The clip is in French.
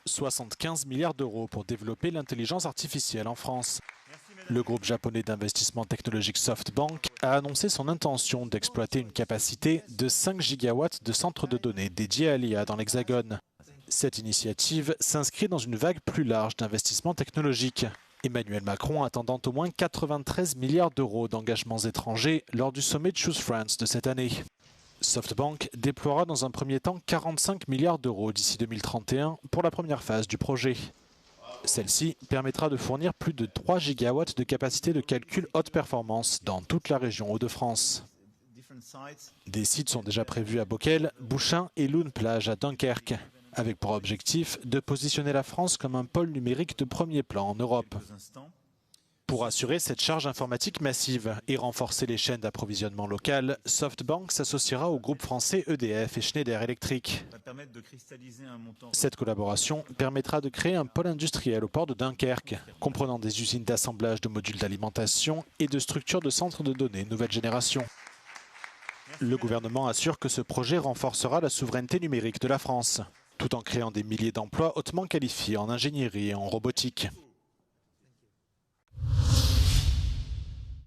75 milliards d'euros pour développer l'intelligence artificielle en France. Le groupe japonais d'investissement technologique SoftBank a annoncé son intention d'exploiter une capacité de 5 gigawatts de centres de données dédiés à l'IA dans l'Hexagone. Cette initiative s'inscrit dans une vague plus large d'investissements technologiques. Emmanuel Macron attendant au moins 93 milliards d'euros d'engagements étrangers lors du sommet Choose France de cette année. SoftBank déploiera dans un premier temps 45 milliards d'euros d'ici 2031 pour la première phase du projet. Celle-ci permettra de fournir plus de 3 gigawatts de capacité de calcul haute performance dans toute la région Hauts-de-France. Des sites sont déjà prévus à Boquel, Bouchain et Loon-Plage à Dunkerque, avec pour objectif de positionner la France comme un pôle numérique de premier plan en Europe. Pour assurer cette charge informatique massive et renforcer les chaînes d'approvisionnement locales, SoftBank s'associera au groupe français EDF et Schneider Electric. Cette collaboration permettra de créer un pôle industriel au port de Dunkerque, comprenant des usines d'assemblage de modules d'alimentation et de structures de centres de données nouvelle génération. Le gouvernement assure que ce projet renforcera la souveraineté numérique de la France, tout en créant des milliers d'emplois hautement qualifiés en ingénierie et en robotique.